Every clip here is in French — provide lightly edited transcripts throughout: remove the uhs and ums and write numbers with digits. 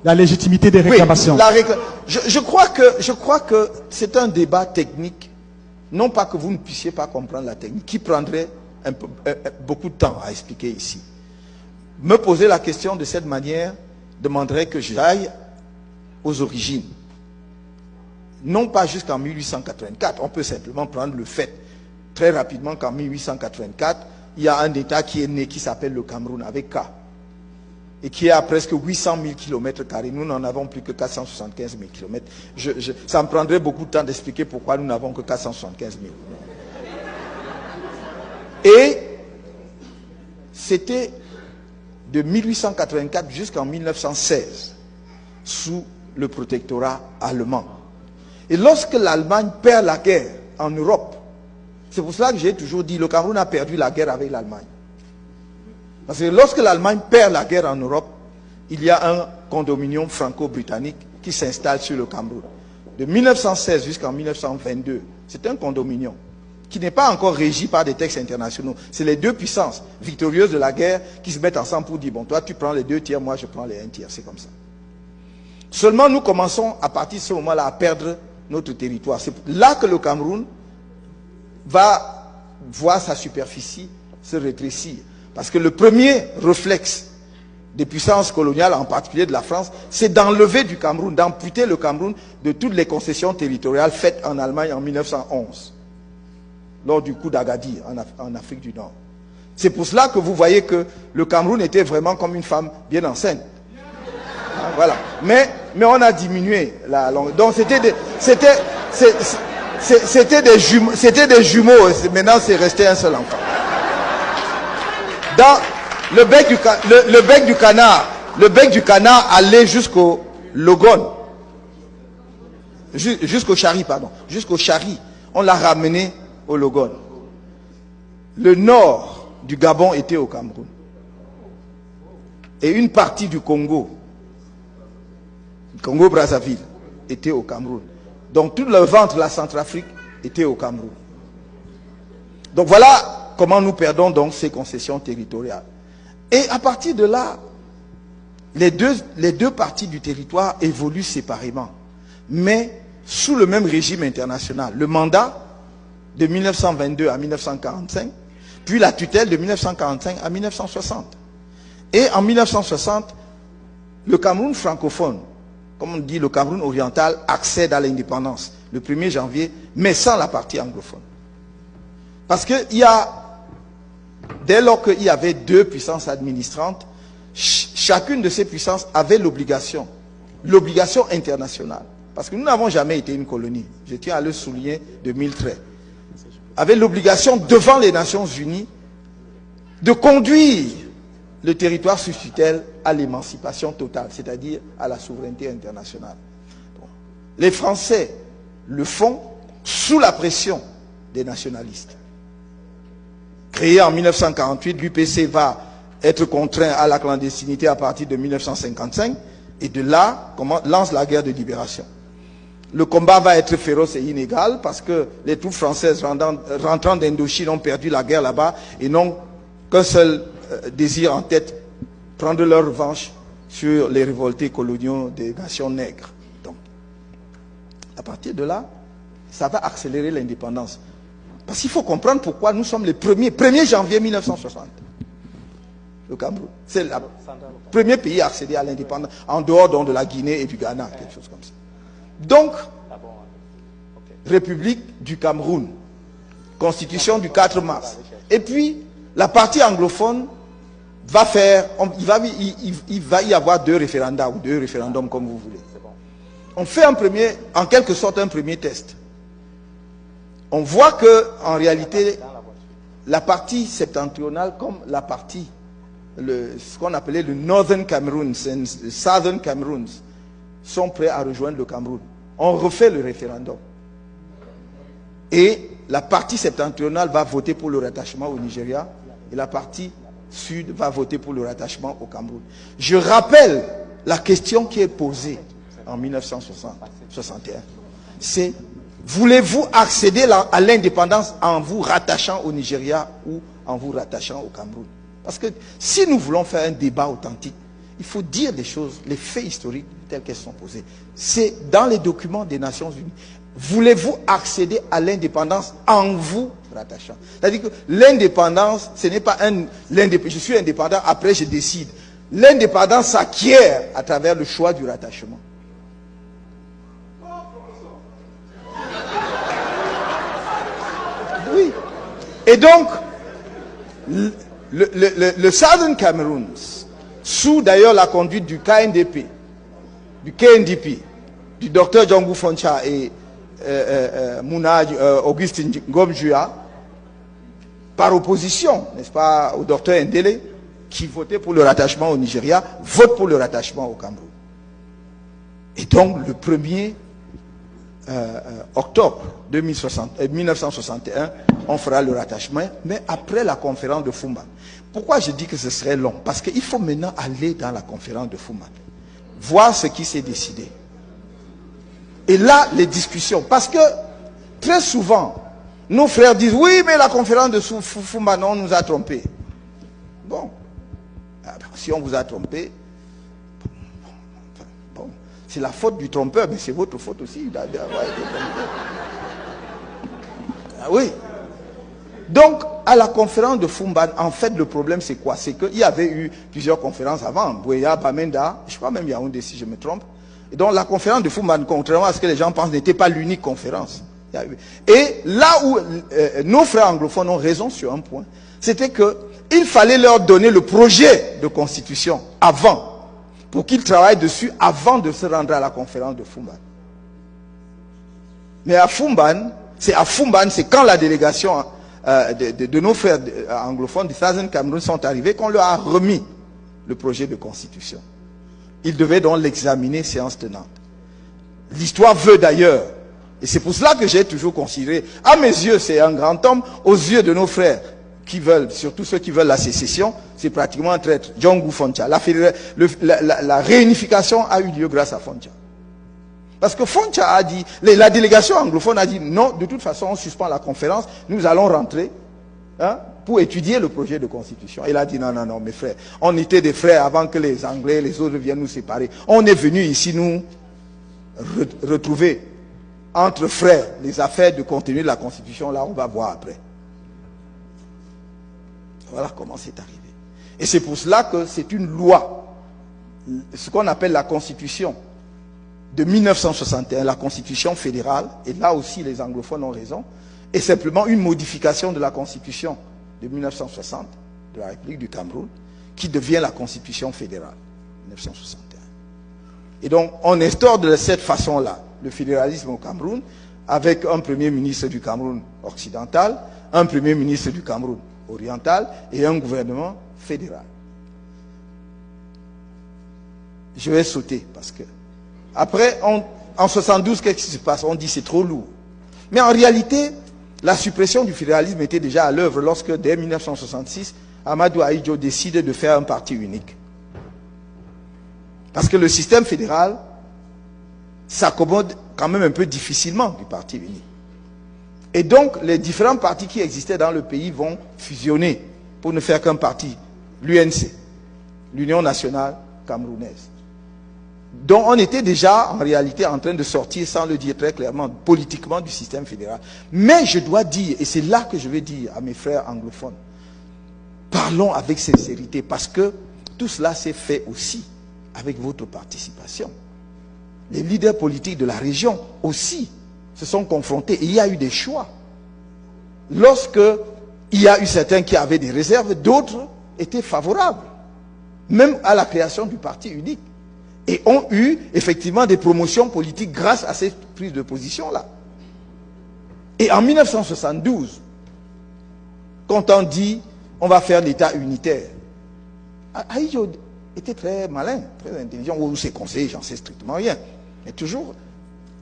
la légitimité des réclamations. Oui, je crois que c'est un débat technique, non pas que vous ne puissiez pas comprendre la technique, qui prendrait beaucoup de temps à expliquer ici. Me poser la question de cette manière demanderait que j'aille aux origines. Non pas jusqu'en 1884, on peut simplement prendre le fait très rapidement qu'en 1884, il y a un État qui est né qui s'appelle le Cameroun avec K et qui est à presque 800 000 km². Nous n'en avons plus que 475 000 km. Ça me prendrait beaucoup de temps d'expliquer pourquoi nous n'avons que 475 000. Et c'était de 1884 jusqu'en 1916 sous le protectorat allemand. Et lorsque l'Allemagne perd la guerre en Europe, c'est pour cela que j'ai toujours dit, le Cameroun a perdu la guerre avec l'Allemagne. Parce que lorsque l'Allemagne perd la guerre en Europe, il y a un condominium franco-britannique qui s'installe sur le Cameroun. De 1916 jusqu'en 1922, c'est un condominium qui n'est pas encore régi par des textes internationaux. C'est les deux puissances victorieuses de la guerre qui se mettent ensemble pour dire, bon, toi tu prends les 2 tiers, moi je prends les 1 tiers, c'est comme ça. Seulement nous commençons à partir de ce moment-là à perdre notre territoire. C'est là que le Cameroun va voir sa superficie se rétrécir. Parce que le premier réflexe des puissances coloniales, en particulier de la France, c'est d'enlever du Cameroun, d'amputer le Cameroun de toutes les concessions territoriales faites en Allemagne en 1911, lors du coup d'Agadir en Afrique du Nord. C'est pour cela que vous voyez que le Cameroun était vraiment comme une femme bien enceinte. Voilà. Mais on a diminué la longueur. Donc c'était des jumeaux. Maintenant c'est resté un seul enfant. Dans le bec du canard allait jusqu'au Logon, jusqu'au Chari, pardon, jusqu'au Chari. On l'a ramené au Logon. Le nord du Gabon était au Cameroun. Et une partie du Congo-Brazzaville était au Cameroun. Donc tout le ventre de la Centrafrique était au Cameroun. Donc voilà comment nous perdons donc ces concessions territoriales. Et à partir de là, les deux parties du territoire évoluent séparément, mais sous le même régime international. Le mandat de 1922 à 1945, puis la tutelle de 1945 à 1960. Et en 1960, le Cameroun francophone, comme on dit le Cameroun oriental, accède à l'indépendance le 1er janvier, mais sans la partie anglophone. Parce que dès lors qu'il y avait deux puissances administrantes, chacune de ces puissances avait l'obligation internationale, parce que nous n'avons jamais été une colonie, je tiens à le souligner de 1013, avait l'obligation devant les Nations Unies de conduire le territoire sous tutelle à l'émancipation totale, c'est-à-dire à la souveraineté internationale. Donc, les Français le font sous la pression des nationalistes. Créé en 1948, l'UPC va être contraint à la clandestinité à partir de 1955 et de là lance la guerre de libération. Le combat va être féroce et inégal parce que les troupes françaises rentrant d'Indochine ont perdu la guerre là-bas et n'ont qu'un seul désir en tête, prendre leur revanche sur les révoltés coloniaux des nations nègres. Donc, à partir de là, ça va accélérer l'indépendance. Parce qu'il faut comprendre pourquoi nous sommes les 1er janvier 1960. Le Cameroun, c'est le premier pays à accéder à l'indépendance, en dehors donc de la Guinée et du Ghana, quelque chose comme ça. Donc, République du Cameroun, Constitution du 4 mars. Et puis, la partie anglophone va faire, il va y avoir deux référendums, ou deux référendums comme vous voulez. On fait en quelque sorte un premier test. On voit que, en réalité, la partie septentrionale, comme la partie, ce qu'on appelait le Northern Cameroon, le Southern Cameroon, sont prêts à rejoindre le Cameroun. On refait le référendum. Et la partie septentrionale va voter pour le rattachement au Nigeria, et la partie sud va voter pour le rattachement au Cameroun. Je rappelle la question qui est posée en 1961. C'est: voulez-vous accéder à l'indépendance en vous rattachant au Nigeria ou en vous rattachant au Cameroun? Parce que si nous voulons faire un débat authentique, Il faut dire les choses, les faits historiques tels qu'elles sont posées. C'est dans les documents des Nations Unies. Voulez-vous accéder à l'indépendance en vous rattachant? C'est-à-dire que l'indépendance, ce n'est pas je suis indépendant, après je décide. L'indépendance s'acquiert à travers le choix du rattachement. Oui. Et donc, le Southern Cameroon, sous d'ailleurs la conduite du KNDP, du docteur Djongou Foncha et Augustin Ngomjua, par opposition, n'est-ce pas, au docteur Ndele, qui votait pour le rattachement au Nigeria, vote pour le rattachement au Cameroun. Et donc, le 1er octobre 1961, on fera le rattachement, mais après la conférence de Fumban. Pourquoi je dis que ce serait long? Parce qu'il faut maintenant aller dans la conférence de Fumban, voir ce qui s'est décidé. Et là, les discussions. Parce que, très souvent, nos frères disent, oui, mais la conférence de Fumban, on nous a trompés. Bon. Si on vous a trompé, bon, c'est la faute du trompeur, mais c'est votre faute aussi d'avoir été trompé. Ah oui. Donc, à la conférence de Fumban, en fait, le problème, c'est quoi? C'est qu'il y avait eu plusieurs conférences avant. Bouéa, Bamenda, je crois même Yaoundé, si je me trompe. Et donc, la conférence de Fumban, contrairement à ce que les gens pensent, n'était pas l'unique conférence. Et là où nos frères anglophones ont raison sur un point, c'était qu'il fallait leur donner le projet de constitution avant, pour qu'ils travaillent dessus avant de se rendre à la conférence de Fumban. Mais à Fumban, c'est quand la délégation de nos frères anglophones du Southern Cameroun sont arrivés qu'on leur a remis le projet de constitution. Ils devaient donc l'examiner séance tenante. L'histoire veut d'ailleurs, et c'est pour cela que j'ai toujours considéré, à mes yeux c'est un grand homme, aux yeux de nos frères qui veulent, surtout ceux qui veulent la sécession, c'est pratiquement un traître, Djongou Foncha. La réunification a eu lieu grâce à Foncha. Parce que Foncha a dit, la délégation anglophone a dit, non, de toute façon, on suspend la conférence, nous allons rentrer pour étudier le projet de constitution. Il a dit, non, non, non, mes frères, on était des frères avant que les Anglais, les autres viennent nous séparer. On est venus ici nous retrouver entre frères les affaires de contenu de la constitution, là, on va voir après. Voilà comment c'est arrivé. Et c'est pour cela que c'est une loi, ce qu'on appelle la constitution de 1961, la constitution fédérale, et là aussi les anglophones ont raison, est simplement une modification de la constitution de 1960, de la République du Cameroun, qui devient la constitution fédérale, 1961. Et donc, on instaure de cette façon-là le fédéralisme au Cameroun, avec un premier ministre du Cameroun occidental, un premier ministre du Cameroun oriental, et un gouvernement fédéral. Je vais sauter, parce que après, en 72, qu'est-ce qui se passe? On dit c'est trop lourd. Mais en réalité, la suppression du fédéralisme était déjà à l'œuvre lorsque, dès 1966, Amadou Ahidjo décide de faire un parti unique. Parce que le système fédéral s'accommode quand même un peu difficilement du parti unique. Et donc, les différents partis qui existaient dans le pays vont fusionner pour ne faire qu'un parti, l'UNC, l'Union nationale camerounaise. Donc on était déjà en réalité en train de sortir, sans le dire très clairement, politiquement du système fédéral. Mais je dois dire, et c'est là que je vais dire à mes frères anglophones, parlons avec sincérité, parce que tout cela s'est fait aussi avec votre participation. Les leaders politiques de la région aussi se sont confrontés et il y a eu des choix. Lorsque il y a eu certains qui avaient des réserves, d'autres étaient favorables, même à la création du parti unique. Et ont eu effectivement des promotions politiques grâce à cette prise de position-là. Et en 1972, quand on dit on va faire l'État unitaire, Ahidjo était très malin, très intelligent, ou ses conseillers, j'en sais strictement rien. Mais toujours,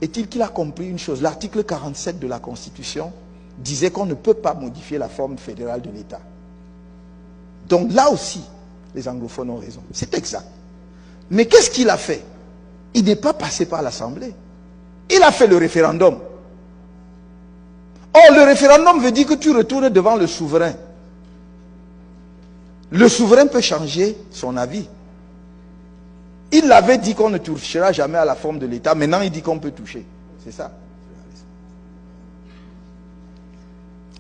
est-il qu'il a compris une chose, l'article 47 de la Constitution disait qu'on ne peut pas modifier la forme fédérale de l'État. Donc là aussi, les anglophones ont raison. C'est exact. Mais qu'est-ce qu'il a fait? Il n'est pas passé par l'Assemblée. Il a fait le référendum. Or, le référendum veut dire que tu retournes devant le souverain. Le souverain peut changer son avis. Il avait dit qu'on ne touchera jamais à la forme de l'État. Maintenant, il dit qu'on peut toucher. C'est ça.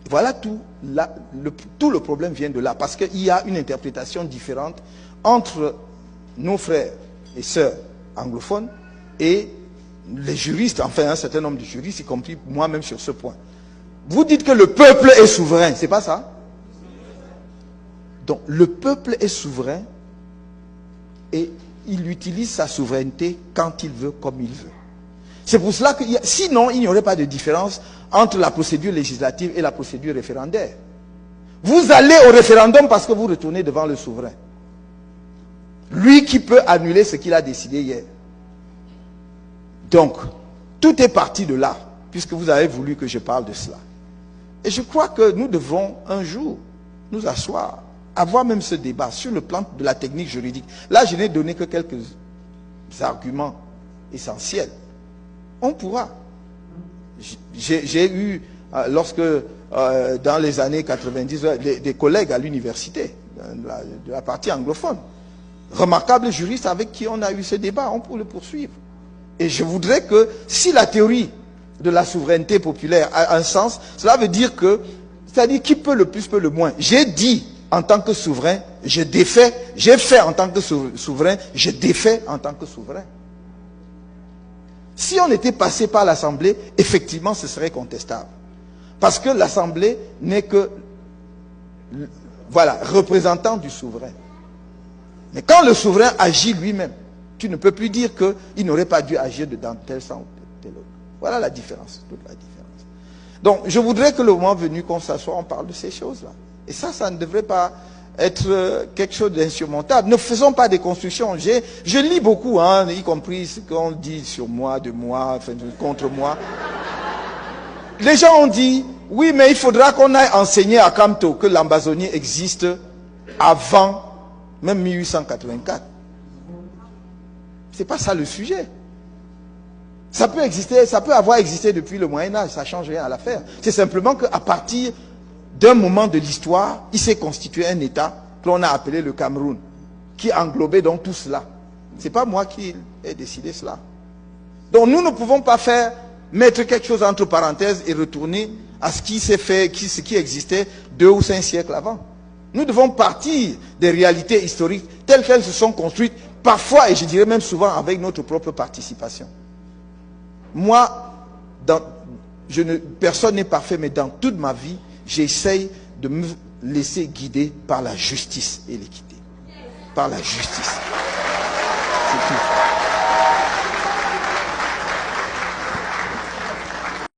Voilà tout. Tout le problème vient de là. Parce qu'il y a une interprétation différente entre nos frères et sœurs anglophones et les juristes, enfin un certain nombre de juristes, y compris moi-même sur ce point. Vous dites que le peuple est souverain, c'est pas ça? Donc le peuple est souverain et il utilise sa souveraineté quand il veut, comme il veut. C'est pour cela que sinon il n'y aurait pas de différence entre la procédure législative et la procédure référendaire. Vous allez au référendum parce que vous retournez devant le souverain. Lui qui peut annuler ce qu'il a décidé hier. Donc, tout est parti de là, puisque vous avez voulu que je parle de cela. Et je crois que nous devrons un jour nous asseoir, avoir même ce débat sur le plan de la technique juridique. Là, je n'ai donné que quelques arguments essentiels. On pourra. J'ai eu, lorsque, dans les années 90, des collègues à l'université, de la partie anglophone, remarquables juristes avec qui on a eu ce débat, on peut le poursuivre. Et je voudrais que, si la théorie de la souveraineté populaire a un sens, cela veut dire que, c'est-à-dire qui peut le plus, peut le moins. J'ai dit en tant que souverain, je défais, j'ai fait en tant que souverain, je défais en tant que souverain. Si on était passé par l'Assemblée, effectivement, ce serait contestable. Parce que l'Assemblée n'est que, voilà, représentant du souverain. Mais quand le souverain agit lui-même, tu ne peux plus dire qu'il n'aurait pas dû agir dans tel sens ou tel autre. Voilà la différence, toute la différence. Donc, je voudrais que le moment venu qu'on s'assoie, on parle de ces choses-là. Et ça ne devrait pas être quelque chose d'insurmontable. Ne faisons pas des constructions. Je lis beaucoup, hein, y compris ce qu'on dit sur moi, de moi, enfin, contre moi. Les gens ont dit, oui, mais il faudra qu'on aille enseigner à Kamto que l'Ambazonie existe avant même 1884. C'est pas ça le sujet. Ça peut exister, ça peut avoir existé depuis le Moyen-Âge, ça ne change rien à l'affaire. C'est simplement qu'à partir d'un moment de l'histoire, il s'est constitué un État qu'on a appelé le Cameroun, qui englobait donc tout cela. Ce n'est pas moi qui ai décidé cela. Donc nous ne pouvons pas mettre quelque chose entre parenthèses et retourner à ce qui s'est fait, ce qui existait 2 ou 5 siècles avant. Nous devons partir des réalités historiques telles qu'elles se sont construites, parfois, et je dirais même souvent, avec notre propre participation. Moi, personne n'est parfait, mais dans toute ma vie, j'essaye de me laisser guider par la justice et l'équité. Par la justice. C'est tout.